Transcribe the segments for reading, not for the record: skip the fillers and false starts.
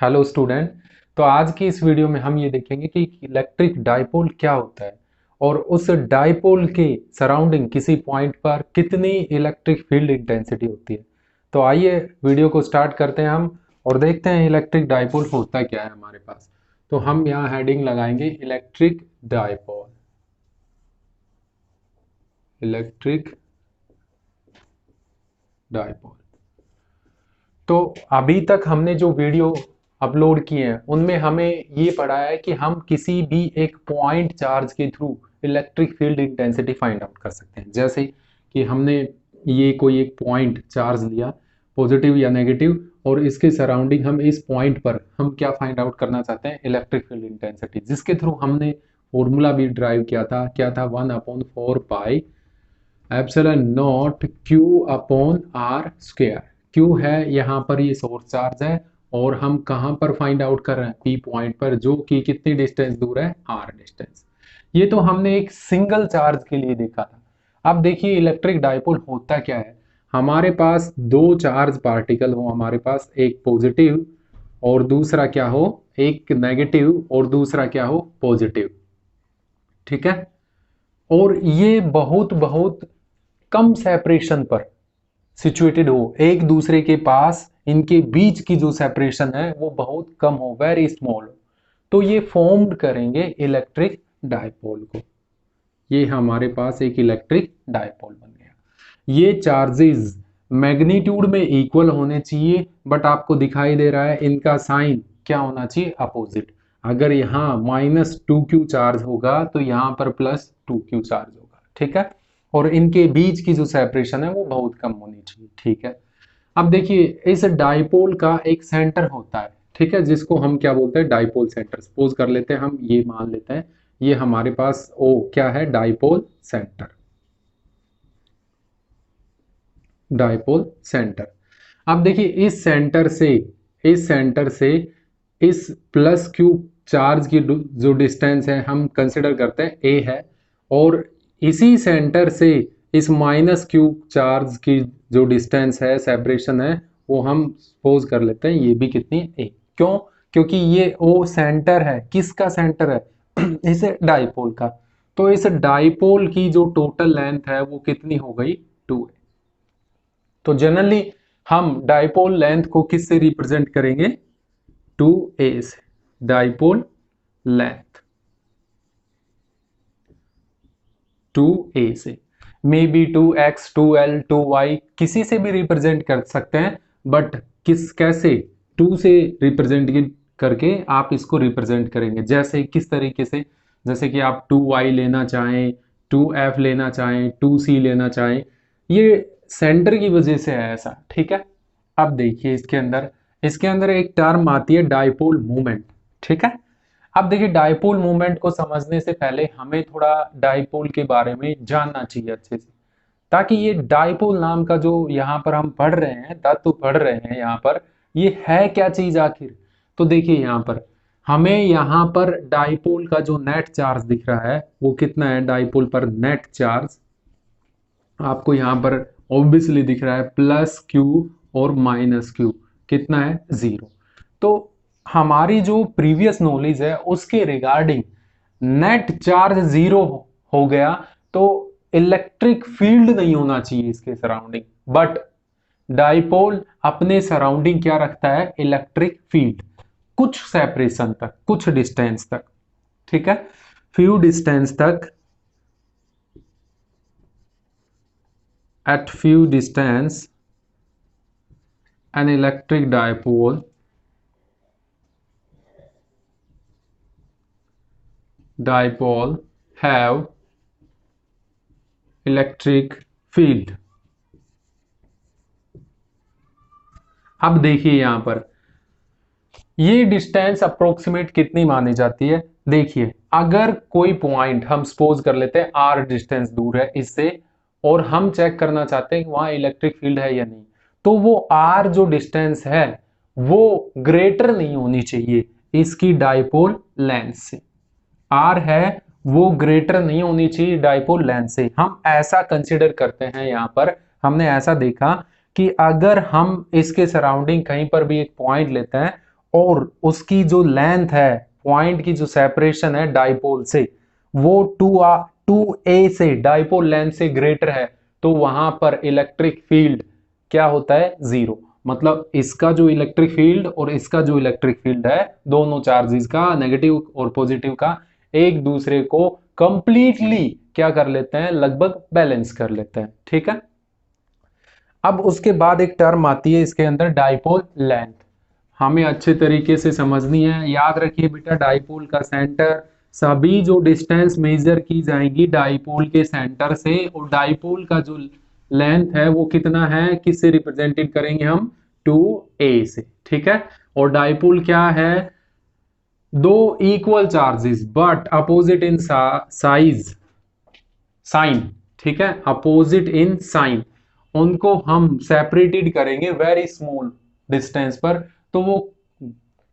Hello student. तो आज की इस वीडियो में हम ये देखेंगे कि इलेक्ट्रिक डाइपोल क्या होता है और उस डाइपोल के सराउंडिंग किसी पॉइंट पर कितनी इलेक्ट्रिक फील्ड इंटेंसिटी होती है। तो आइए वीडियो को स्टार्ट करते हैं हम और देखते हैं इलेक्ट्रिक डाइपोल होता क्या है हमारे पास। तो हम यहाँ हेडिंग लगाएंगे इलेक्ट्रिक डाइपोल। Electric dipole. तो अभी तक हमने जो वीडियो अपलोड किए हैं उनमें हमें ये पढ़ा है कि हम किसी भी एक पॉइंट चार्ज के through electric field intensity find out कर सकते हैं। जैसे कि हमने ये कोई एक पॉइंट चार्ज लिया, पॉजिटिव या नेगेटिव, और इसके सराउंडिंग हम इस पॉइंट पर हम क्या फाइंड आउट करना चाहते हैं, इलेक्ट्रिक फील्ड इंटेंसिटी, जिसके थ्रू हमने फॉर्मूला भी ड्राइव किया था। क्या था? 1/4 pi epsilon nought q upon r square. Q है यहाँ पर, ये सोर्स चार्ज है, और हम कहाँ पर फाइंड आउट कर रहे हैं? पी पॉइंट पर, जो कि कितनी डिस्टेंस दूर है? R distance. ये तो हमने एक सिंगल चार्ज के लिए देखा था। अब देखिए इलेक्ट्रिक डाइपोल होता क्या है। हमारे पास दो चार्ज पार्टिकल हो, हमारे पास एक पॉजिटिव और दूसरा क्या हो, एक नेगेटिव और दूसरा क्या हो, पॉजिटिव। ठीक है। और ये बहुत बहुत कम सेपरेशन पर सिचुएटेड हो, एक दूसरे के पास इनके बीच की जो सेपरेशन है वो बहुत कम हो, वेरी स्मॉल हो, तो ये फॉर्म्ड करेंगे इलेक्ट्रिक डाइपोल को। ये हमारे पास एक इलेक्ट्रिक डाइपोल बन गया। ये चार्जेस मैग्नीट्यूड में इक्वल होने चाहिए, बट आपको दिखाई दे रहा है इनका साइन क्या होना चाहिए? अपोजिट। अगर यहाँ -2q चार्ज होगा तो यहाँ पर +2q चार्ज होगा। ठीक है। और इनके बीच की जो सेपरेशन है वो बहुत कम होनी चाहिए। ठीक है। अब देखिए इस डाइपोल का एक सेंटर होता है, ठीक है, जिसको हम क्या बोलते हैं? Dipole centre. सपोज कर लेते हैं, हम ये मान लेते हैं ये हमारे पास ओ क्या है? Dipole centre. Dipole centre. अब देखिए इस सेंटर से इस +q चार्ज की जो डिस्टेंस है हम कंसिडर करते हैं a है, और इसी सेंटर से इस -q चार्ज की जो डिस्टेंस है, सेपरेशन है, वो हम सपोज कर लेते हैं ये भी कितनी है? a। क्यों? क्योंकि ये o सेंटर है। किसका सेंटर है? इस डाइपोल का। तो इस डाइपोल की जो टोटल लेंथ है वो कितनी हो गई? 2a। तो जनरली हम डाइपोल लेंथ को किससे रिप्रेजेंट करेंगे? 2a से। डाइपोल लेंथ 2a से, may be 2x 2l 2y किसी से भी रिप्रेजेंट कर सकते हैं, बट कैसे? 2 से रिप्रेजेंट करके आप इसको रिप्रेजेंट करेंगे। जैसे किस तरीके से? जैसे कि आप 2y लेना चाहें, 2f लेना चाहें, 2c लेना चाहें, ये सेंटर की वजह से है ऐसा। ठीक है। अब देखिए इसके अंदर एक टर्म आती है डाइपोल मोमेंट। ठीक है। अब देखिए डाइपोल मोमेंट को समझने से पहले हमें थोड़ा डाइपोल के बारे में जानना चाहिए अच्छे से, ताकि ये डाइपोल नाम का जो यहाँ पर हम पढ़ रहे हैं, तत्व पढ़ रहे हैं यहाँ पर, ये है क्या चीज आखिर। तो देखिए यहाँ पर डाइपोल का जो नेट चार्ज दिख रहा है वो कितना है? डाइपोल पर नेट चार्ज आपको यहाँ पर ऑब्वियसली दिख रहा है +q और -q। कितना है? 0। तो हमारी जो प्रीवियस नॉलेज है उसके रिगार्डिंग नेट चार्ज 0 हो गया तो इलेक्ट्रिक फील्ड नहीं होना चाहिए इसके सराउंडिंग, बट डाइपोल अपने सराउंडिंग क्या रखता है? इलेक्ट्रिक फील्ड, कुछ सेपरेशन तक, कुछ डिस्टेंस तक। ठीक है। फ्यू डिस्टेंस तक, at few distance an electric dipole have electric field। अब देखिए यहाँ पर ये डिस्टेंस अप्रोक्सीमेट कितनी मानी जाती है? देखिए अगर कोई पॉइंट हम सपोज कर लेते हैं r डिस्टेंस दूर है इससे, और हम चेक करना चाहते हैं कि वहां इलेक्ट्रिक फील्ड है या नहीं, तो वो r जो डिस्टेंस है वो ग्रेटर नहीं होनी चाहिए इसकी डाइपोल लेंथ से। r है वो ग्रेटर नहीं होनी चाहिए डाइपोल लेंथ से। हम ऐसा कंसिडर करते हैं, यहाँ पर हमने ऐसा देखा कि अगर हम इसके सराउंडिंग कहीं पर भी एक पॉइंट लेते हैं और उसकी जो लेंथ है, पॉइंट की जो सेपरेशन है डाइपोल से, वो 2a से डाइपोल लेंथ से ग्रेटर है, तो वहां पर इलेक्ट्रिक फील्ड क्या होता है, जीरो। मतलब इसका जो इलेक्ट्रिक फील्ड और इसका जो इलेक्ट्रिक फील्ड है, दोनों चार्जेस का, नेगेटिव और पॉजिटिव का, एक दूसरे को कंप्लीटली क्या कर लेते हैं, लगभग बैलेंस कर लेते हैं। ठीक है। अब उसके बाद एक टर्म आती है इसके अंदर, डाइपोल लेंथ। हमें अच्छे तरीके से समझनी है। याद रखिए बेटा, डाइपोल का सेंटर, सभी जो डिस्टेंस मेजर की जाएंगी डाइपोल के सेंटर से, और डाइपोल का जो लेंथ है वो कितना है, किससे रिप्रेजेंटेड करेंगे हम, 2a से। ठीक है। और डाइपोल क्या है, दो equal charges but opposite in size, sign. ठीक है, अपोजिट इन साइन, उनको हम सेपरेटेड करेंगे वेरी स्मॉल डिस्टेंस पर, तो वो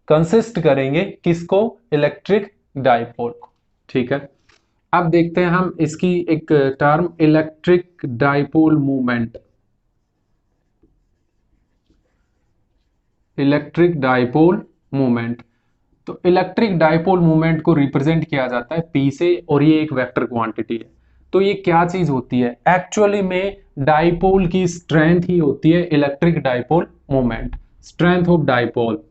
कंसिस्ट करेंगे किसको, इलेक्ट्रिक डाइपोल को। ठीक है। अब देखते हैं हम इसकी एक term, electric dipole movement. Electric dipole movement, तो इलेक्ट्रिक डाइपोल मूवमेंट को रिप्रेजेंट किया जाता है P से, और ये एक वेक्टर क्वांटिटी है। तो ये क्या चीज होती है, एक्चुअली में डाइपोल की स्ट्रेंथ ही होती है electric dipole movement, strength of dipole.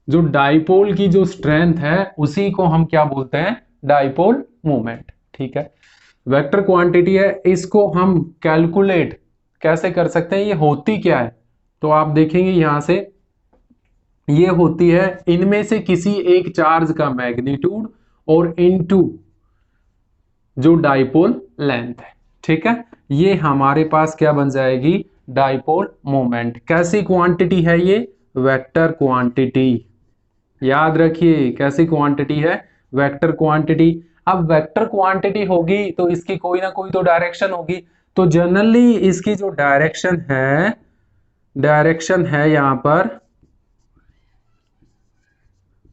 जो डाइपोल की जो स्ट्रेंथ है उसी को हम क्या बोलते हैं, डाइपोल मूवमेंट। ठीक है। वेक्टर क्वांटिटी है, इसको हम कैलकुलेट कैसे कर सकते हैं, ये होती क्या है, तो आप देखेंगे यहां से, ये होती है इनमें से किसी एक चार्ज का मैग्नीट्यूड और इनटू जो डाइपोल लेंथ है। ठीक है। ये हमारे पास क्या बन जाएगी, डाइपोल मोमेंट। कैसी क्वांटिटी है ये, वेक्टर क्वांटिटी। याद रखिए कैसी क्वांटिटी है, वेक्टर क्वांटिटी। अब वेक्टर क्वांटिटी होगी तो इसकी कोई ना कोई तो डायरेक्शन होगी, तो जनरली इसकी जो डायरेक्शन है यहां पर,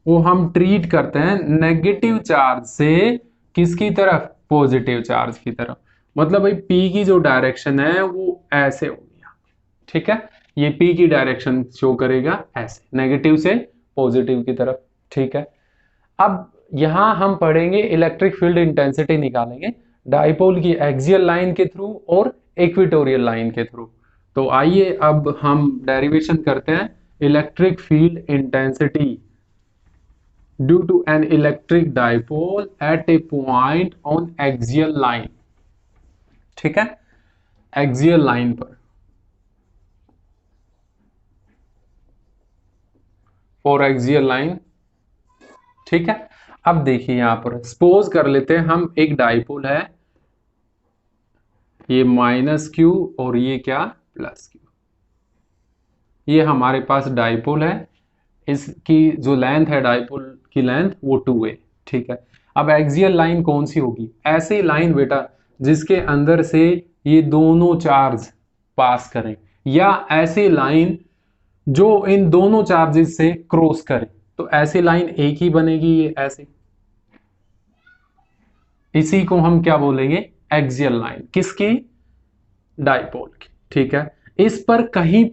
वो हम ट्रीट करते हैं नेगेटिव चार्ज से किसकी तरफ, पॉजिटिव चार्ज की तरफ। मतलब भाई P की जो डायरेक्शन है वो ऐसे होगी। ठीक है, ये P की डायरेक्शन शो करेगा ऐसे, नेगेटिव से पॉजिटिव की तरफ। ठीक है। अब यहां हम पढ़ेंगे इलेक्ट्रिक फील्ड इंटेंसिटी निकालेंगे डाइपोल की एक्सियल लाइन के थ्रू और इक्वेटोरियल लाइन के थ्रू। तो आइए अब हम डेरिवेशन करते हैं, electric field intensity due to an electric dipole at a point on axial line। ठीक है, एक्सियल लाइन पर, फॉर एक्सियल लाइन। ठीक है। अब देखिए यहां पर सपोज कर लेते हैं हम, एक डाइपोल है, ये -q और ये क्या, +q। ये हमारे पास डाइपोल है, इसकी जो लेंथ है डाइपोल की लेंथ वो 2a। ठीक है। अब एक्सियल लाइन कौन सी होगी, ऐसी लाइन बेटा जिसके अंदर से ये दोनों चार्ज पास करें, या ऐसी लाइन जो इन दोनों चार्जेस से क्रॉस करे, तो ऐसी लाइन एक ही बनेगी, ये ऐसे। इसी को हम क्या बोलेंगे, एक्सियल लाइन, किसकी, डाइपोल की। ठीक है। इस पर कहीं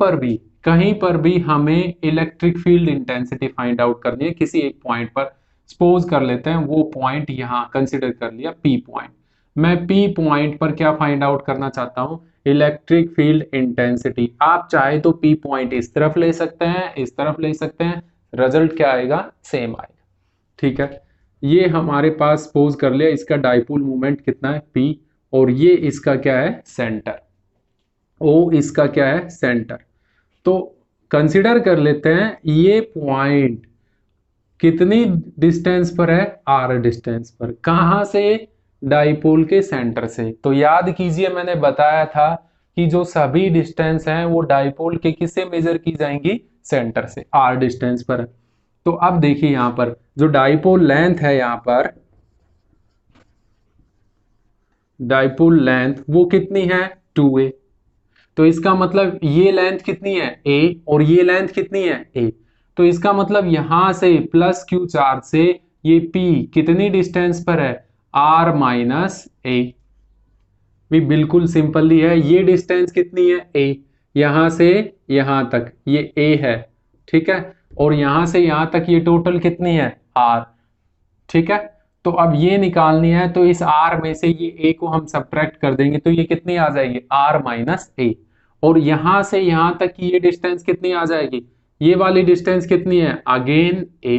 पर भी हमें electric field intensity find out करनी है किसी एक पॉइंट पर। सपोज कर लेते हैं वो पॉइंट यहां कंसीडर कर लिया P पॉइंट। मैं P पॉइंट पर क्या फाइंड आउट करना चाहता हूं, इलेक्ट्रिक फील्ड इंटेंसिटी। आप चाहे तो P पॉइंट इस तरफ ले सकते हैं, इस तरफ ले सकते हैं, रिजल्ट क्या आएगा, सेम आएगा। ठीक है। ये हमारे पास सपोज कर लिया इसका डाइपोल मूवमेंट कितना है P, और ये इसका क्या है, सेंटर O, इसका क्या है, सेंटर। तो कंसिडर कर लेते हैं ये पॉइंट कितनी डिस्टेंस पर है, r डिस्टेंस पर, कहां से, डाइपोल के सेंटर से। तो याद कीजिए मैंने बताया था कि जो सभी डिस्टेंस हैं वो डाइपोल के किससे मेजर की जाएंगी, सेंटर से, r डिस्टेंस पर। तो अब देखिए यहां पर जो डाइपोल लेंथ है, यहां पर डाइपोल लेंथ वो कितनी है, 2a। तो इसका मतलब ये लेंथ कितनी है, a, और ये लेंथ कितनी है, a। तो इसका मतलब यहां से +q चार्ज से ये P कितनी डिस्टेंस पर है, r - a। भी बिल्कुल सिंपली है, ये डिस्टेंस कितनी है, a। यहां से यहां तक ये A है, ठीक है, और यहां से यहां तक ये टोटल कितनी है R, ठीक है। तो अब ये निकालनी है, तो इस R में से ये A को हम सब्ट्रैक्ट कर देंगे, तो ये कितनी आ जाएगी R माइनस A, और यहां से यहां तक की ये डिस्टेंस कितनी आ जाएगी, ये वाली डिस्टेंस कितनी है अगेन A,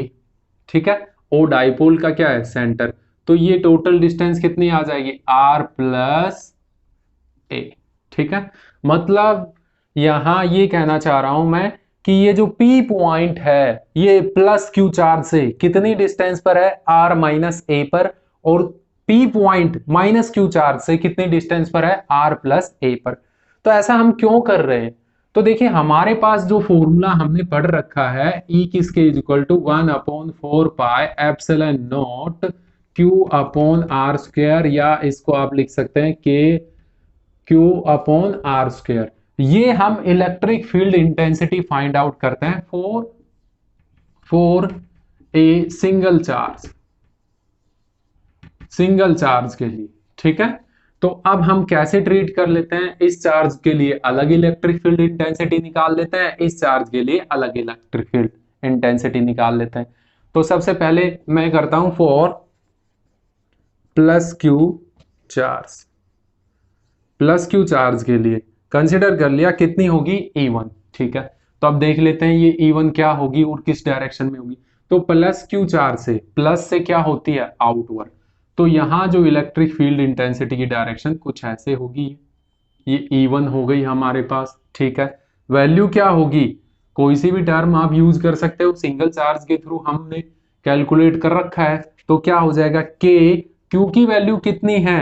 ठीक है। ओ डाइपोल का क्या है सेंटर, तो ये टोटल डिस्टेंस कितनी आ जाएगी R प्लस A, ठीक है। मतलब यहां ये कहना चाह रहा हूं मैं कि ये जो P पॉइंट है ये प्लस Q चार्ज से कितनी डिस्टेंस पर है R माइनस A पर, और P point minus Q charge से कितनी डिस्टेंस पर है R प्लस A पर। तो ऐसा हम क्यों कर रहे हैं, तो देखिए हमारे पास जो फॉर्मूला हमने पढ़ रखा है E किसके is equal to 1/4 pi epsilon nought Q upon R square, या इसको आप लिख सकते हैं K Q upon R square. ये हम electric field intensity find out करते हैं फॉर ए सिंगल चार्ज के लिए, ठीक है। तो अब हम कैसे ट्रीट कर लेते हैं, इस चार्ज के लिए अलग इलेक्ट्रिक फील्ड इंटेंसिटी निकाल लेते हैं, इस चार्ज के लिए अलग इलेक्ट्रिक फील्ड इंटेंसिटी निकाल लेते हैं। तो सबसे पहले मैं करता हूं फॉर प्लस क्यू चार्ज के लिए कंसिडर कर लिया कितनी होगी E1, ठीक है। तो अब देख लेते हैं ये E1 क्या होगी और किस डायरेक्शन में होगी। तो प्लस क्यू चार्ज से, प्लस से क्या होती है आउटवर्ड, तो यहां जो इलेक्ट्रिक फील्ड इंटेंसिटी की डायरेक्शन कुछ ऐसे होगी, ये E1 हो गई हमारे पास, ठीक है। वैल्यू क्या होगी, कोई सी भी टर्म आप यूज कर सकते हो, सिंगल चार्ज के थ्रू हमने कैलकुलेट कर रखा है, तो क्या हो जाएगा K, Q की वैल्यू कितनी है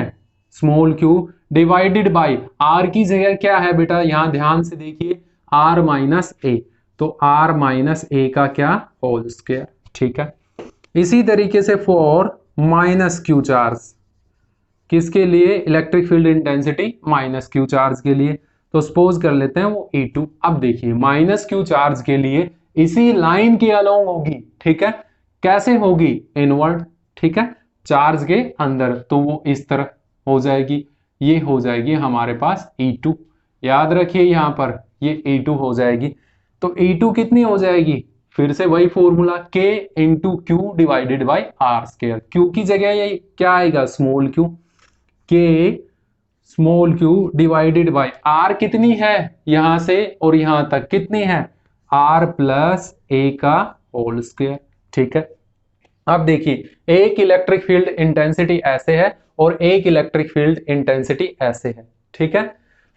small q divided by R की जगह क्या है बेटा, यहां ध्यान से देखिए R माइनस A, तो R माइनस A का क्या होल स्क्वायर, ठीक है। इसी तरीके से फॉर माइनस क्यू चार्ज, किसके लिए electric field intensity minus Q charge के लिए, तो सपोज कर लेते हैं वो E2। अब देखिए माइनस क्यू चार्ज के लिए इसी लाइन के अलोंग होगी, ठीक है। कैसे होगी इनवर्ड, ठीक है, चार्ज के अंदर, तो वो इस तरह हो जाएगी, ये हो जाएगी हमारे पास E2, याद रखिए यहां पर ये E2 हो जाएगी। तो E2 कितनी हो जाएगी, फिर से वही formula K into Q divided by R square, Q की जगह ये क्या आएगा small q, K small q divided by R कितनी है यहां से और यहां तक कितनी है R प्लस A का होल स्क्वायर, ठीक है। अब देखिए एक इलेक्ट्रिक फील्ड इंटेंसिटी ऐसे है और एक इलेक्ट्रिक फील्ड इंटेंसिटी ऐसे है, ठीक है।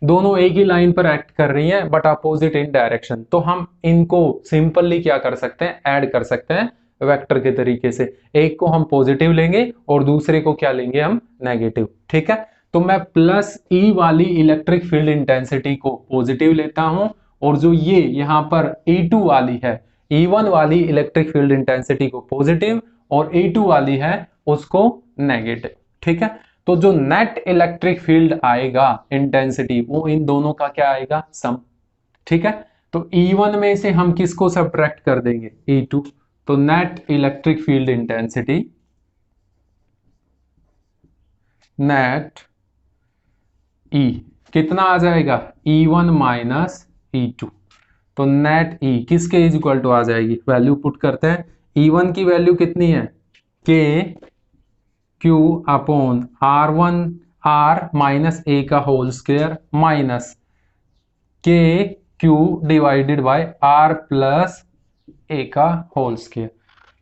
दोनों एक ही लाइन पर एक्ट कर रही हैं बट अपोजिट इन डायरेक्शन, तो हम इनको सिंपली क्या कर सकते हैं, ऐड कर सकते हैं वेक्टर के तरीके से। एक को हम पॉजिटिव लेंगे और दूसरे को क्या लेंगे हम नेगेटिव, ठीक है। तो मैं प्लस E वाली इलेक्ट्रिक फील्ड इंटेंसिटी को पॉजिटिव लेता हूं, और जो ये यहां पर E2 वाली है, E1 वाली इलेक्ट्रिक फील्ड इंटेंसिटी को पॉजिटिव और E2 वाली है उसको नेगेटिव, ठीक है। तो जो नेट इलेक्ट्रिक फील्ड आएगा इंटेंसिटी वो इन दोनों का क्या आएगा सम, ठीक है। तो E1 में से हम किसको सब्ट्रैक्ट कर देंगे E2, तो net electric field intensity, net E कितना आ जाएगा E1 माइनस E2, तो नेट E किसके इज इक्वल टू आ जाएगी, वैल्यू पुट करते हैं। E1 की वैल्यू कितनी है K Q upon R minus A का whole square minus K Q divided by R plus A का होल स्क्वायर।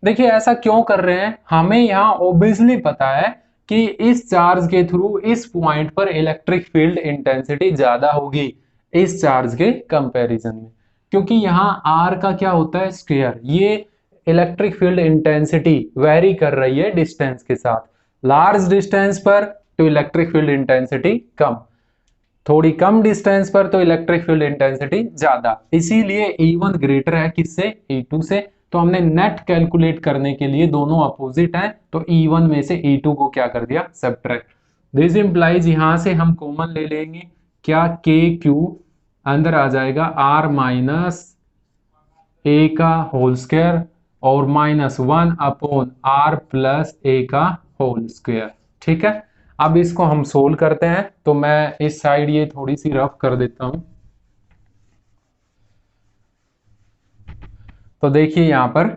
देखिए ऐसा क्यों कर रहे हैं, हमें यहाँ ऑब्वियसली पता है कि इस चार्ज के थ्रू इस पॉइंट पर इलेक्ट्रिक फील्ड इंटेंसिटी ज्यादा होगी इस चार्ज के कंपैरिजन में, क्योंकि यहाँ R का क्या होता है स्क्वायर, ये इलेक्ट्रिक फील्ड इंटेंसिटी वेरी कर रही है डिस्टेंस के साथ, लार्ज डिस्टेंस पर तो इलेक्ट्रिक फील्ड इंटेंसिटी कम, थोड़ी कम डिस्टेंस पर तो इलेक्ट्रिक फील्ड इंटेंसिटी ज्यादा, इसीलिए E1 ग्रेटर है किससे E2 से। तो हमने नेट कैलकुलेट करने के लिए दोनों अपोजिट हैं, तो E1 में से E2 को क्या कर दिया सब्ट्रैक्ट, दिस इंप्लाइज यहां से हम कॉमन ले लेंगे क्या K Q अंदर आ जाएगा R माइनस A का होल स्क्वायर और -1 अपॉन R प्लस A का होल स्क्वायर, ठीक है। अब इसको हम सोल्व करते हैं, तो मैं इस साइड ये थोड़ी सी रफ कर देता हूं, तो देखिए यहां पर,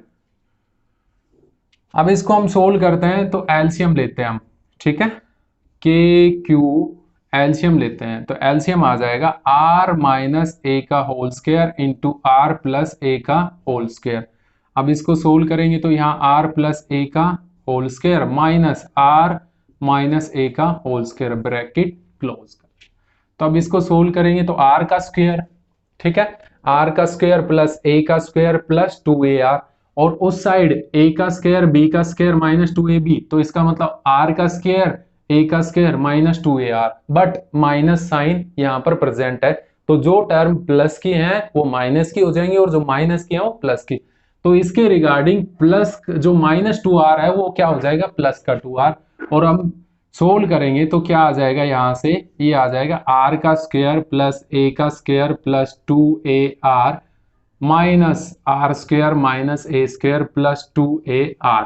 अब इसको हम सोल्व करते हैं तो एलसीएम लेते हैं हम, ठीक है, के क्यू एलसीएम लेते हैं तो एलसीएम आ जाएगा आर माइनस ए का whole square into r plus a का होल स्क्वायर। अब इसको सोल्व करेंगे तो यहाँ आर प्लस ए का whole square minus r minus a का होल स्क्वायर, ब्रैकेट क्लोज। तो अब इसको सोल्व करेंगे तो आर का स्क्वायर, ठीक है, आर का स्क्वायर प्लस ए का स्क्वायर प्लस 2ar, और उस साइड ए का स्क्वायर बी का स्क्वायर माइनस 2ab, तो इसका मतलब आर का स्क्वायर ए का square minus 2ar, but minus sign यहाँ पर प्रेजेंट है, तो जो टर्म प्लस की हैं वो माइनस की हो जाएंगी और जो माइनस की हैं वो प्लस की। तो इसके रिगार्डिंग प्लस जो माइनस 2r है वो क्या हो जाएगा, प्लस का 2r, और हम सोल्व करेंगे तो क्या आ जाएगा, यहां से ये आ जाएगा आर का स्क्वायर प्लस ए का square plus 2ar minus r square minus a square plus 2ar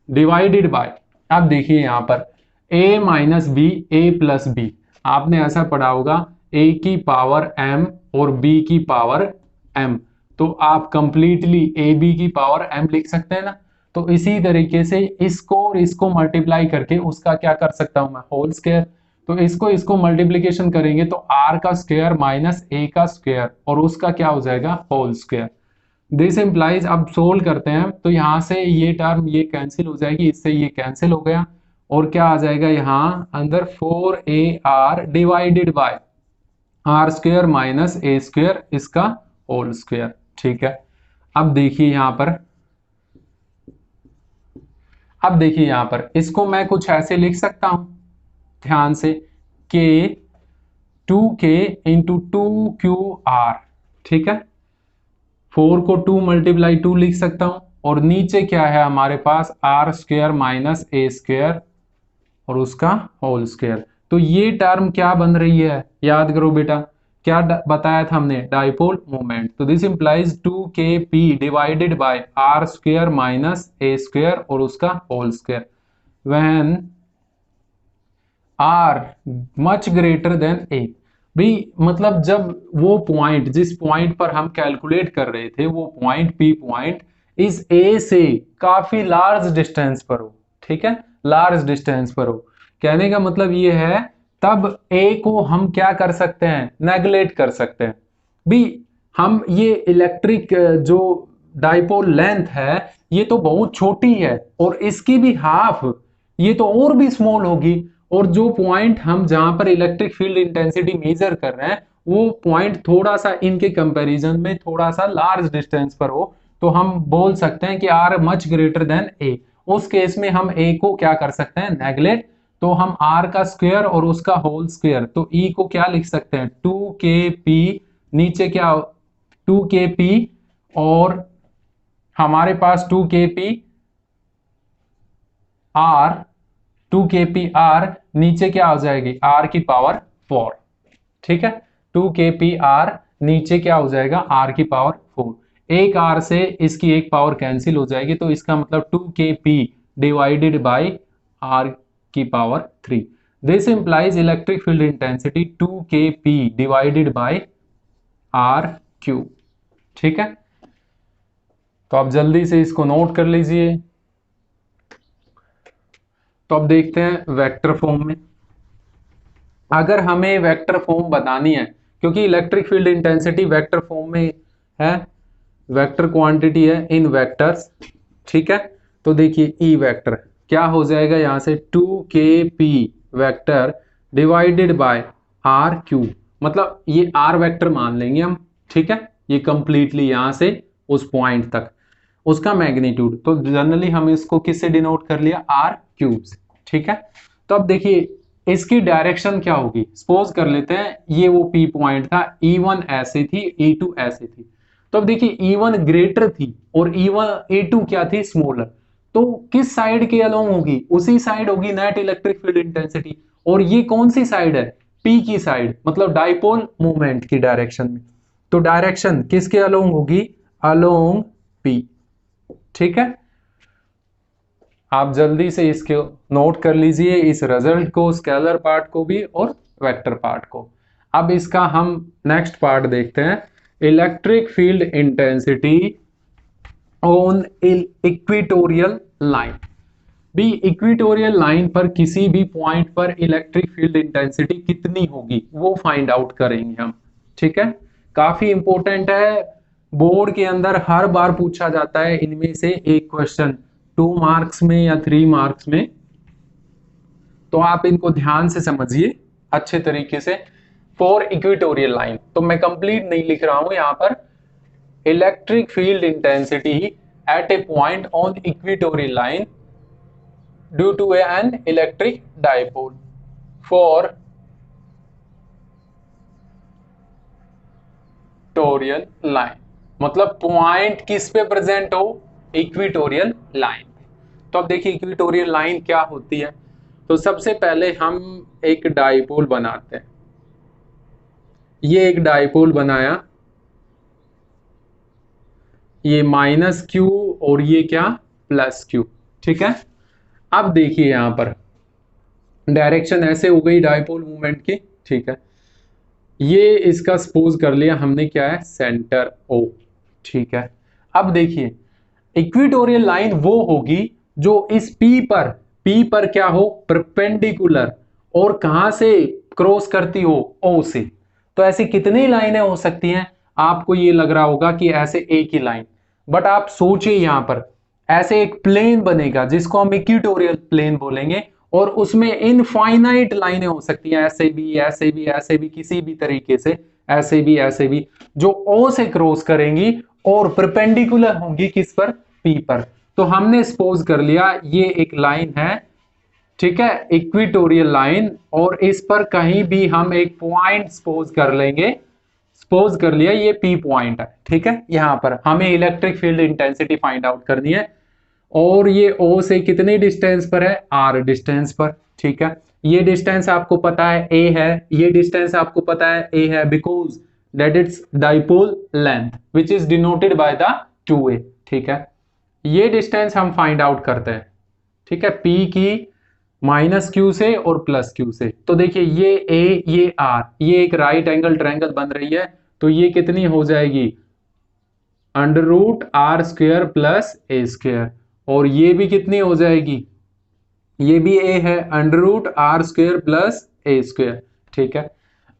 divided by, अब देखिए यहां पर a minus b a plus b, आपने ऐसा पढ़ा होगा a की पावर m और b की पावर m, तो आप कंप्लीटली a b की पावर m लिख सकते हैं ना। तो इसी तरीके से इसको और इसको मल्टीप्लाई करके उसका क्या कर सकता हूं मैं, होल स्क्वायर। तो इसको मल्टीप्लीकेशन करेंगे तो r का स्क्वायर माइनस a का स्क्वायर और उसका क्या हो जाएगा, होल स्क्वायर। दिस इंप्लाइज, अब सोल्व करते हैं तो यहां से ये टर्म ये कैंसिल हो जाएगी, इससे ये कैंसिल हो गया, और क्या आ जाएगा यहाँ अंदर 4ar divided by r square minus a square इसका होल स्क्वायर, ठीक है। अब देखिए यहां पर, अब देखिए यहां पर इसको मैं कुछ ऐसे लिख सकता हूं ध्यान से, के 2k इंटू 2qr, ठीक है, 4 को 2 मल्टीप्लाई 2 लिख सकता हूं, और नीचे क्या है हमारे पास r square minus a square और उसका होल स्क्वायर। तो ये टर्म क्या बन रही है, याद करो बेटा, क्या बताया था हमने, डाइपोल मोमेंट। तो this implies 2kp divided by r square minus a square और उसका whole square when r much greater than a. भी मतलब जब वो पॉइंट, जिस पॉइंट पर हम कैलकुलेट कर रहे थे, वो पॉइंट पी पॉइंट इस ए से काफी लार्ज डिस्टेंस पर हो, ठीक है, लार्ज डिस्टेंस पर हो, कहने का मतलब ये है तब ए को हम क्या कर सकते हैं, नेगलेक्ट कर सकते हैं। भी हम ये इलेक्ट्रिक जो डाइपोल लेंथ है ये तो बहुत छोटी है और इसकी भी हाफ, ये तो और भी स्मॉल होगी, और जो पॉइंट हम जहां पर इलेक्ट्रिक फील्ड इंटेंसिटी मेजर कर रहे हैं वो पॉइंट थोड़ा सा इनके कंपैरिजन में थोड़ा सा लार्ज डिस्टेंस पर हो, तो हम बोल सकते हैं कि आर मच ग्रेटर देन ए। उस केस में हम ए को क्या कर सकते हैं, नेगलेक्ट, तो हम आर का स्क्वायर और उसका होल स्क्वायर, तो ई को क्या लिख सकते हैं, 2kp, नीचे क्या 2kp, और हमारे पास 2kp r, 2kp r, नीचे क्या हो जाएगी r की पावर 4, ठीक है, 2kp r नीचे क्या हो जाएगा r की पावर 4, एक r से इसकी एक पावर कैंसिल हो जाएगी, तो इसका मतलब 2kp डिवाइडेड बाय r की power 3। This implies electric field intensity 2kp divided by r cube, ठीक है। तो आप जल्दी से इसको नोट कर लीजिए। तो अब देखते हैं वेक्टर फॉर्म में, अगर हमें वेक्टर फॉर्म बतानी है, क्योंकि electric field intensity vector form में है, वेक्टर क्वांटिटी है इन वेक्टर्स, ठीक है। तो देखिए ई वेक्टर क्या हो जाएगा, यहां से 2kp vector divided by r cube, मतलब ये r वेक्टर मान लेंगे हम, ठीक है, ये कंप्लीटली यहां से उस पॉइंट तक उसका मैग्नीट्यूड, तो जनरली हम इसको किससे डिनोट कर लिया, r क्यूब से, ठीक है। तो अब देखिए इसकी डायरेक्शन क्या होगी, सपोज कर लेते हैं ये वो P पॉइंट था, E1 ऐसे थी, E2 ऐसे थी, तो अब देखिए E1 ग्रेटर थी और E2 क्या थी, स्मॉलर, तो किस साइड के अलोंग होगी, उसी साइड होगी नेट इलेक्ट्रिक फील्ड इंटेंसिटी, और ये कौन सी साइड है, P की साइड, मतलब डाइपोल मूवमेंट की डायरेक्शन में, तो डायरेक्शन किसके अलोंग होगी, अलोंग P, ठीक है। आप जल्दी से इसको नोट कर लीजिए, इस रिजल्ट को, स्केलर पार्ट को भी और वेक्टर पार्ट को। अब इसका हम नेक्स्ट पार्ट देखते हैं, electric field intensity on equatorial line. भी इक्वेटोरियल लाइन पर किसी भी पॉइंट पर इलेक्ट्रिक फील्ड इंटेंसिटी कितनी होगी वो फाइंड आउट करेंगे हम। ठीक है, काफी इंपॉर्टेंट है, बोर्ड के अंदर हर बार पूछा जाता है इनमें से एक क्वेश्चन, 2 मार्क्स में या 3 मार्क्स में। तो आप इनको ध्यान से समझिए अच्छे तरीके से। फॉर इक्वेटोरियल लाइन, तो मैं कंप्लीट नहीं लिख रहा हूं यहां पर, electric field intensity at a point on equatorial line due to an electric dipole for equatorial line, मतलब पॉइंट किस पे प्रेजेंट हो, इक्वेटोरियल लाइन पे। तो अब देखिए इक्वेटोरियल लाइन क्या होती है। तो सबसे पहले हम एक डाइपोल बनाते हैं, ये एक डाइपोल बनाया, ये -q और ये क्या +q। ठीक है, अब देखिए यहां पर डायरेक्शन ऐसे हो गई डाइपोल मूवमेंट की। ठीक है, ये इसका सपोज कर लिया हमने क्या है, सेंटर O। ठीक है, अब देखिए इक्वेटोरियल लाइन वो होगी जो इस P पर क्या हो, परपेंडिकुलर, और कहां से क्रॉस करती हो, O से। तो ऐसी कितनी लाइनें हो सकती हैं, आपको ये लग रहा होगा कि ऐसे एक ही लाइन, बट आप सोचिए यहां पर ऐसे एक प्लेन बनेगा जिसको हम इक्वेटोरियल प्लेन बोलेंगे, और उसमें इनफाइनाइट लाइनें हो सकती हैं, ऐसे भी ऐसे भी ऐसे भी, किसी भी तरीके से, ऐसे भी जो O से क्रॉस करेंगी और परपेंडिकुलर होंगी किस पर, P पर। तो हमने सपोज कर लिया ये एक लाइन है, ठीक है, इक्वेटोरियल लाइन, और इस पर कहीं भी हम एक पॉइंट सपोज कर लेंगे, सपोज कर लिया ये P पॉइंट है। ठीक है, यहां पर हमें electric field intensity find out करनी है, और ये O से कितनी डिस्टेंस पर है, R डिस्टेंस पर। ठीक है, ये डिस्टेंस आपको पता है A है, ये डिस्टेंस आपको पता है A है, because that it's dipole length which is denoted by the 2A। ठीक है, ये डिस्टेंस हम फाइंड आउट करते हैं। ठीक है, P की -q से और +q से। तो देखिए ये A ये R, ये एक राइट एंगल ट्रायंगल बन रही है, तो ये कितनी हो जाएगी, √r² + a², और ये भी कितनी हो जाएगी, ये भी A है, √r² + a²। ठीक है,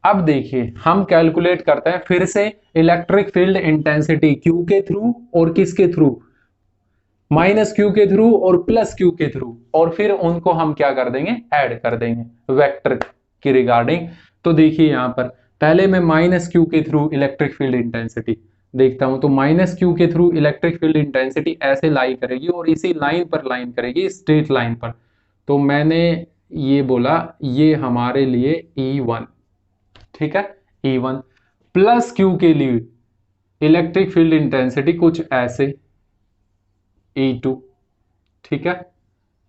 अब देखिए हम कैलकुलेट करते हैं फिर से इलेक्ट्रिक फील्ड इंटेंसिटी Q के थ्रू और किसके थ्रू, -q के थ्रू और +q के थ्रू, और फिर उनको हम क्या कर देंगे, ऐड कर देंगे वेक्टर की रिगार्डिंग। तो देखिए यहां पर पहले मैं -q के थ्रू इलेक्ट्रिक फील्ड इंटेंसिटी देखता हूं, तो -q के थ्रू इलेक्ट्रिक फील्ड इंटेंसिटी ऐसे लाई करेगी और इसी लाइन पर लाइन करेगी, स्ट्रेट लाइन पर। तो मैंने ये बोला ये हमारे लिए E1। ठीक है, E1 +q के लिए इलेक्ट्रिक फील्ड इंटेंसिटी कुछ ऐसे E2। ठीक है,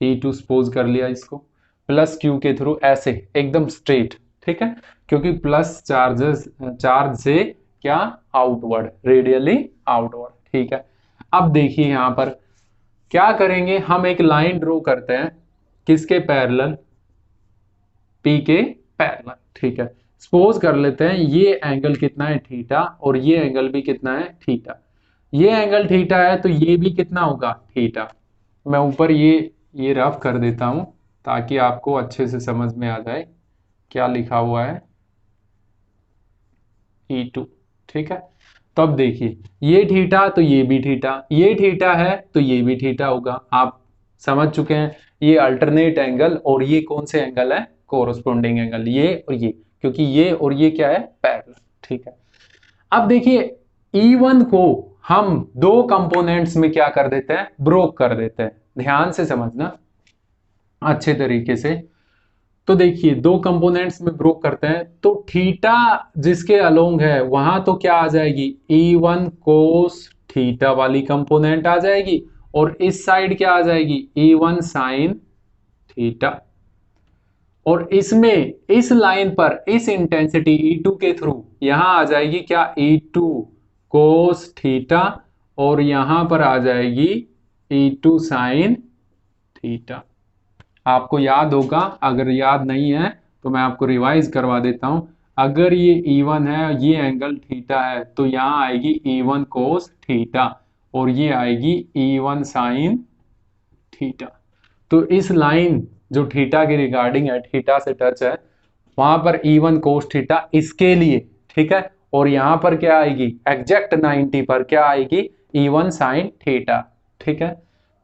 E2 सपोज कर लिया इसको, +q के थ्रू ऐसे एकदम स्ट्रेट। ठीक है, क्योंकि प्लस चार्ज से क्या, आउटवर्ड, रेडियली आउटवर्ड। ठीक है, अब देखिए यहां पर क्या करेंगे, हम एक लाइन ड्रॉ करते हैं, किसके पैरेलल, P के पैरेलल। ठीक है, सपोज कर लेते हैं ये एंगल कितना है, थीटा, और ये एंगल भी कितना है, थीटा। ये एंगल थीटा है तो ये भी कितना होगा, थीटा। मैं ऊपर ये रफ कर देता हूं ताकि आपको अच्छे से समझ में आ जाए क्या लिखा हुआ है, E2। ठीक है, तो अब देखिए ये थीटा तो ये भी थीटा, ये थीटा है तो ये भी थीटा होगा। आप समझ चुके हैं, ये अल्टरनेट एंगल, और ये कौन से एंगल है, कोरस्पोंडिंग एंगल, ये और ये, क्योंकि ये और ये क्या है, पैरेलल। ठीक है, अब देखिए E1 को हम दो कंपोनेंट्स में क्या कर देते हैं, ब्रोक कर देते हैं। ध्यान से समझना अच्छे तरीके से। तो देखिए दो कंपोनेंट्स में ब्रोक करते हैं, तो थीटा जिसके अलोंग है वहां तो क्या आ जाएगी, E1 कोस थीटा वाली कंपोनेंट आ जाएगी, और इस साइड क्या आ जाएगी, E1 साइन थीटा। और इसमें इस लाइन पर इस इंटेंसिटी E2 के थ्रू यहां आ जाएगी क्या, E2 कोस थीटा, और यहां पर आ जाएगी E2 साइन थीटा। आपको याद होगा, अगर याद नहीं है तो मैं आपको रिवाइज करवा देता हूं। अगर ये E1 है, ये एंगल थीटा है, तो यहां आएगी E1 कोस थीटा, और ये आएगी E1 साइन थीटा। तो इस लाइन जो थीटा के रिगार्डिंग है, थीटा से टच है, वहां पर E1 कोस थीटा इसके लिए, ठीक है। और यहां पर क्या आएगी, एग्जैक्ट 90 पर क्या आएगी, E1 साइन थीटा, ठीक है।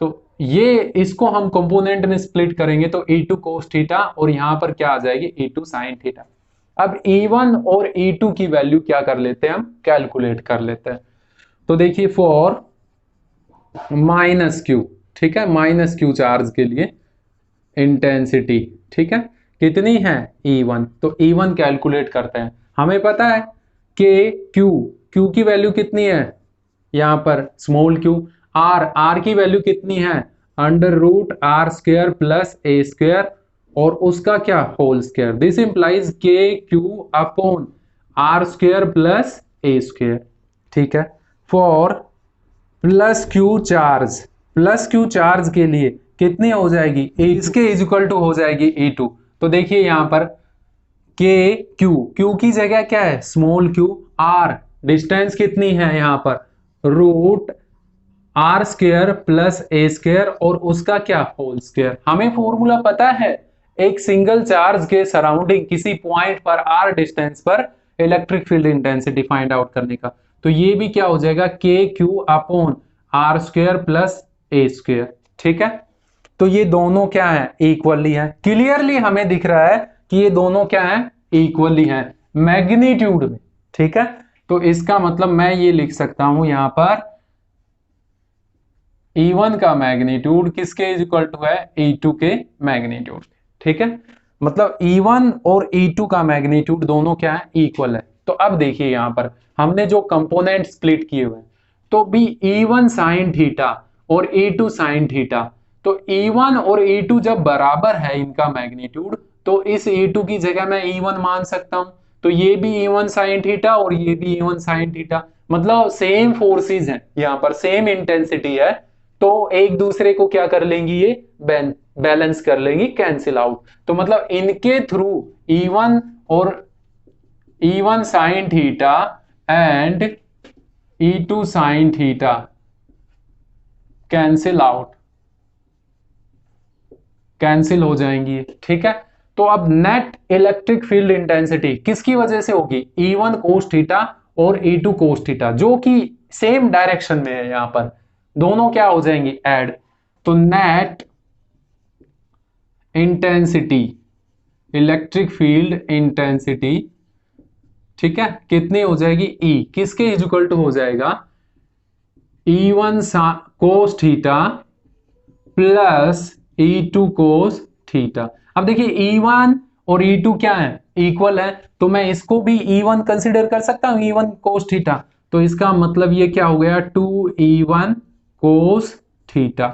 तो ये इसको हम कंपोनेंट में स्प्लिट करेंगे तो E2 कोस थीटा और यहां पर क्या आ जाएगी, E2 साइन थीटा। अब E1 और E2 की वैल्यू क्या कर लेते हैं, हम कैलकुलेट कर लेते हैं। तो देखिए फॉर माइनस क्यू, ठीक है, माइनस क्यू चार्ज के लिए इंटेंसिटी, ठीक है, कितनी है E1। तो E1 कैलकुलेट करते हैं। हमें पता है कि क्यू की वैल्यू कितनी है, यहां पर स्मॉल क्यू। आर की वैल्यू कितनी है, under root r square plus a square और उसका क्या, whole square. This implies k q upon r square plus a square, ठीक है। फॉर प्लस क्यू चार्ज के लिए कितनी हो जाएगी, इसके इज इक्वल टू हो जाएगी E2। तो देखिए यहां पर के क्यू की जगह क्या है, स्मॉल क्यू। आर डिस्टेंस कितनी है यहां पर, root r square plus a square और उसका क्या, होल स्क्वायर। हमें फॉर्मूला पता है एक सिंगल चार्ज के सराउंडिंग किसी पॉइंट पर आर डिस्टेंस पर electric field intensity find out करने का। तो ये भी क्या हो जाएगा, k q upon r square plus a square, ठीक है। तो ये दोनों क्या है, इक्वली है। क्लियरली हमें दिख रहा है कि ये दोनों क्या है, इक्वली है मैग्नीट्यूड में, ठीक है। तो इसका मतलब मैं ये लिख सकता हूं यहां पर E1 का मैग्नीट्यूड किसके इज इक्वल टू है, E2 के मैग्नीट्यूड, ठीक है। मतलब E1 और E2 का मैग्नीट्यूड दोनों क्या है, इक्वल है। तो अब देखिए यहां पर हमने जो कंपोनेंट स्प्लिट किए हुए हैं, तो भी E1 साइन थीटा और E2 साइन थीटा, तो E1 और E2 जब बराबर है इनका मैग्नीट्यूड, तो इस E2 की जगह मैं E1 मान सकता हूं। तो ये भी E1 साइन थीटा और ये भी E1 साइन थीटा, मतलब सेम फोर्सेस हैं यहां पर, सेम इंटेंसिटी है। तो एक दूसरे को क्या कर लेंगी, ये बैलेंस कर लेंगी, कैंसिल आउट। तो मतलब इनके थ्रू E1 और E1 sine theta and E2 sine theta cancel out, cancel हो जाएंगी, ठीक है। तो अब नेट इलेक्ट्रिक फील्ड इंटेंसिटी किसकी वजह से होगी, E1 कोस थीटा और E2 कोस थीटा, जो कि सेम डायरेक्शन में है, यहां पर दोनों क्या हो जाएंगी, ऐड। तो net intensity, electric field intensity, ठीक है, कितनी हो जाएगी, E किसके इज इक्वल टू हो जाएगा, E1 cos theta plus E2 cos theta. अब देखिए E1 और E2 क्या है, इक्वल है, तो मैं इसको भी E1 कंसीडर कर सकता हूं, E1 कोस थीटा। तो इसका मतलब ये क्या हो गया, 2E1 कोस थीटा।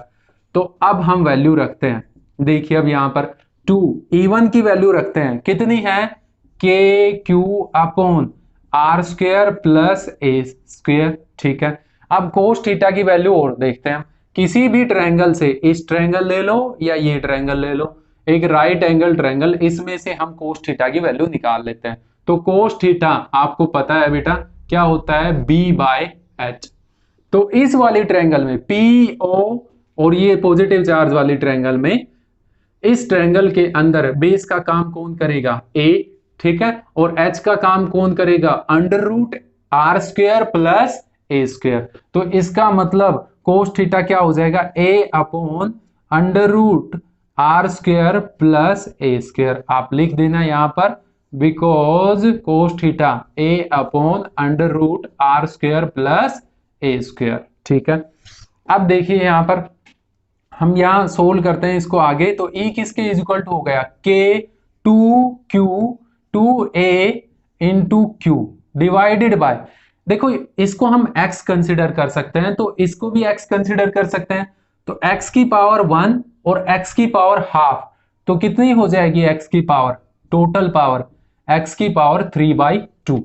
तो अब हम वैल्यू रखते हैं, देखिए अब यहां पर 2 E1 की वैल्यू रखते हैं, कितनी है, k q upon r square plus a square, ठीक है। अब कोस थीटा की वैल्यू और देखते हैं, किसी भी ट्रायंगल से, इस ट्रायंगल ले लो या ये ट्रायंगल ले लो, एक राइट एंगल ट्रायंगल, इसमें से हम कोस थीटा की वैल्यू निकाल लेते हैं। तो कोस थीटा आपको पता है बेटा क्या होता है, B/H। तो इस वाली ट्रायंगल में PO और ये पॉजिटिव चार्ज वाली ट्रायंगल में, इस ट्रायंगल के अंदर बेस का काम कौन करेगा, A, ठीक है, और H का काम कौन करेगा, under root r square plus a square. तो इसका मतलब कोस थीटा क्या हो जाएगा, A upon under root r square plus a square. आप लिख देना यहां पर, because cos theta A upon under root r square plus a square, ठीक है। अब देखिए यहां पर हम यहां सोल्व करते हैं इसको आगे, तो E किसके इज इक्वल टू हो गया, के 2A into Q divided by, देखो इसको हम x कंसिडर कर सकते हैं, तो इसको भी x कंसिडर कर सकते हैं। तो x की पावर 1 और x की पावर हाफ, तो कितनी हो जाएगी x की पावर, टोटल पावर x की पावर 3/2।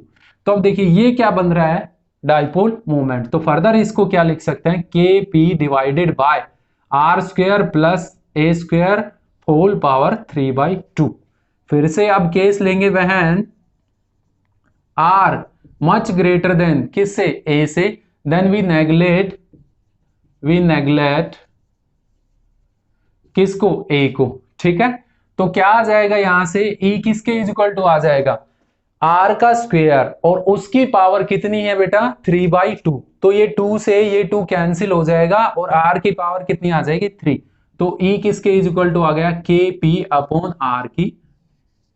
तो अब देखिए ये क्या बन रहा है, डाइपोल मोमेंट। तो फर्दर इसको क्या लिख सकते हैं, k p divided by r square plus a square whole power 3/2। फिर से अब केस लेंगे वहन आर मच ग्रेटर देन किससे, ए से, then we neglect we neglect किसको, ए को। ठीक है, तो क्या आ जाएगा यहां से, ई किसके इज इक्वल टू आ जाएगा, आर का स्क्वायर, और उसकी पावर कितनी है बेटा 3/2। तो ये 2 से ये 2 कैंसिल हो जाएगा और आर की पावर कितनी आ जाएगी 3। तो ई किसके इज इक्वल टू आ गया के पी अपॉन आर की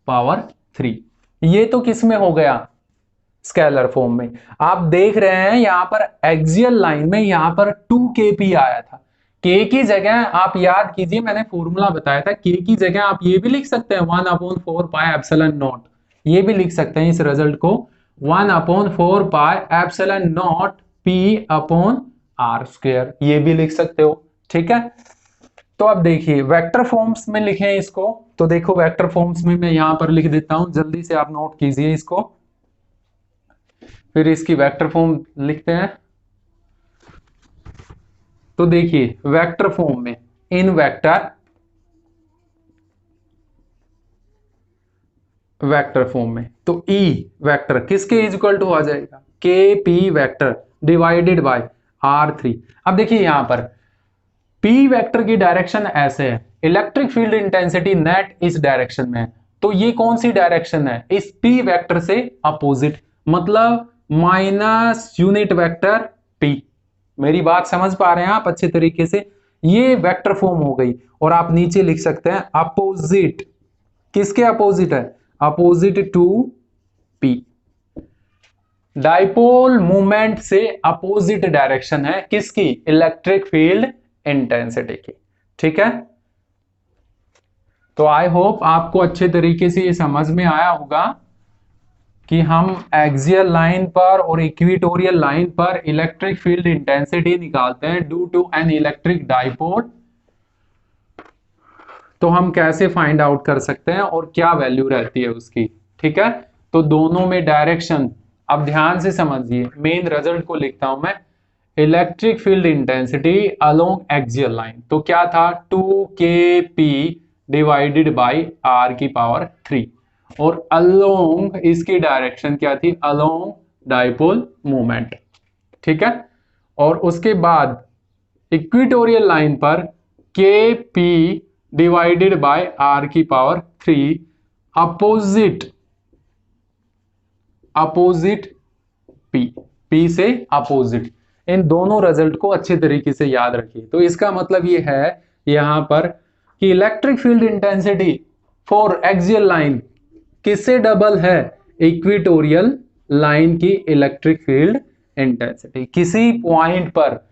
पावर 3। ये तो किस में हो गया, स्केलर फॉर्म में। आप देख रहे हैं यहां पर एक्सियल लाइन में यहां पर 2kp आया था। k की जगह आप याद कीजिए, मैंने फॉर्मूला बताया था, k की जगह आप ये भी लिख सकते हैं 1/4 पाई एप्सिलॉन नॉट, ये भी लिख सकते हैं इस रिजल्ट को 1/4 pi epsilon nought p upon r square, ये भी लिख सकते हो। ठीक है, तो अब देखिए वेक्टर फॉर्म्स में लिखें इसको, तो देखो वेक्टर फॉर्म्स में मैं यहां पर लिख देता हूं, जल्दी से आप नोट कीजिए इसको, फिर इसकी वेक्टर फॉर्म लिखते हैं। तो देखिए वेक्टर फॉर्म में इन वेक्टर फॉर्म में तो ई वेक्टर किसके इज इक्वल टू आ जाएगा, के P vector divided by R3। अब देखिए यहां पर पी वेक्टर की डायरेक्शन ऐसे है, इलेक्ट्रिक फील्ड इंटेंसिटी नेट इस डायरेक्शन में है, तो ये कौन सी डायरेक्शन है, इस पी वेक्टर से अपोजिट, मतलब माइनस यूनिट वेक्टर पी। मेरी बात समझ पा रहे हैं आप अच्छे तरीके से, ये वेक्टर फॉर्म हो गई। और आप नीचे लिख सकते हैं अपोजिट, किसके अपोजिट है, opposite to p, dipole movement से अपोजिट डायरेक्शन है किसकी, इलेक्ट्रिक फील्ड इंटेंसिटी की। ठीक है, तो आई होप आपको अच्छे तरीके से ये समझ में आया होगा कि हम एक्सियल लाइन पर और इक्वेटोरियल लाइन पर इलेक्ट्रिक फील्ड इंटेंसिटी निकालते हैं due to an electric dipole, तो हम कैसे फाइंड आउट कर सकते हैं और क्या वैल्यू रहती है उसकी। ठीक है, तो दोनों में डायरेक्शन, अब ध्यान से समझिए, मेन रिजल्ट को लिखता हूं मैं, electric field intensity along axial line, तो क्या था 2kp डिवाइडेड बाय r की पावर 3, और अलोंग इसकी डायरेक्शन क्या थी, अलोंग डाइपोल मूवमेंट। ठीक है, और उसके बाद इक्वेटोरियल लाइन पर kp डिवाइडेड बाय r की पावर 3 अपोजिट p से अपोजिट। इन दोनों रिजल्ट को अच्छे तरीके से याद रखिए। तो इसका मतलब ये है यहां पर कि electric field intensity for axial line किससे डबल है, इक्वेटोरियल लाइन की इलेक्ट्रिक फील्ड इंटेंसिटी। किसी पॉइंट पर,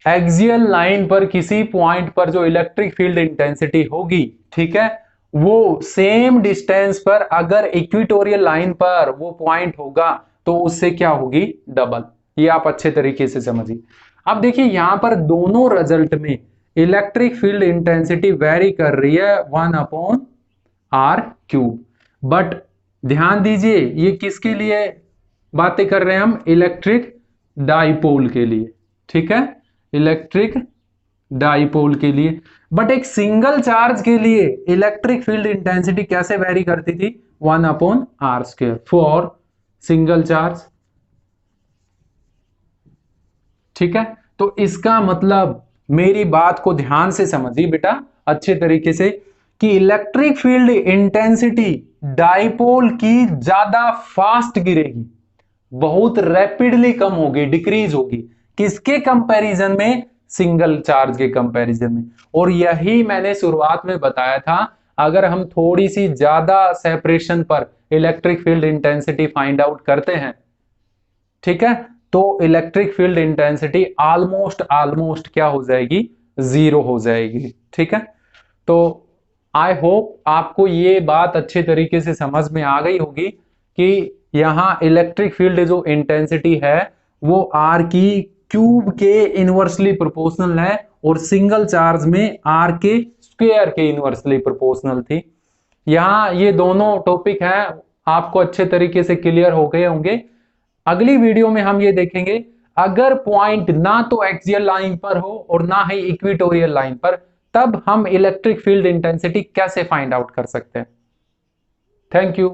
एक्सियल लाइन पर किसी पॉइंट पर जो इलेक्ट्रिक फील्ड इंटेंसिटी होगी, ठीक है, वो सेम डिस्टेंस पर अगर इक्वेटोरियल लाइन पर वो पॉइंट होगा तो उससे क्या होगी, डबल। ये आप अच्छे तरीके से समझिए। अब देखिए यहां पर दोनों रिजल्ट में इलेक्ट्रिक फील्ड इंटेंसिटी वेरी कर रही है 1/r³, बट ध्यान दीजिए ये किसके लिए बातें कर रहे हैं हम, इलेक्ट्रिक डाइपोल के लिए। ठीक है, इलेक्ट्रिक डाइपोल के लिए। बट एक सिंगल चार्ज के लिए इलेक्ट्रिक फील्ड इंटेंसिटी कैसे वेरी करती थी, 1/r² फॉर सिंगल चार्ज। ठीक है, तो इसका मतलब मेरी बात को ध्यान से समझिए बेटा अच्छे तरीके से, कि इलेक्ट्रिक फील्ड इंटेंसिटी डाइपोल की ज्यादा फास्ट गिरेगी, बहुत रैपिडली कम होगी, डिक्रीज होगी, किसके कंपैरिजन में, सिंगल चार्ज के कंपैरिजन में। और यही मैंने शुरुआत में बताया था, अगर हम थोड़ी सी ज्यादा सेपरेशन पर electric field intensity find out करते हैं, ठीक है, तो इलेक्ट्रिक फील्ड इंटेंसिटी ऑलमोस्ट क्या हो जाएगी, जीरो हो जाएगी। ठीक है, तो आई होप आपको ये बात अच्छे तरीके से समझ में आ गई होगी कि यहां इलेक्ट्रिक फील्ड जो इंटेंसिटी है वो आर की क्यूब के इनवर्सली प्रोपोर्शनल है, और सिंगल चार्ज में आर के स्क्वायर के इनवर्सली प्रोपोर्शनल थी। यहां ये दोनों टॉपिक हैं, आपको अच्छे तरीके से क्लियर हो गए होंगे। अगली वीडियो में हम ये देखेंगे, अगर पॉइंट ना तो एक्सियल लाइन पर हो और ना ही इक्वेटोरियल लाइन पर, तब हम इलेक्ट्रिक फील्ड इंटेंसिटी कैसे फाइंड आउट कर सकते हैं। Thank you.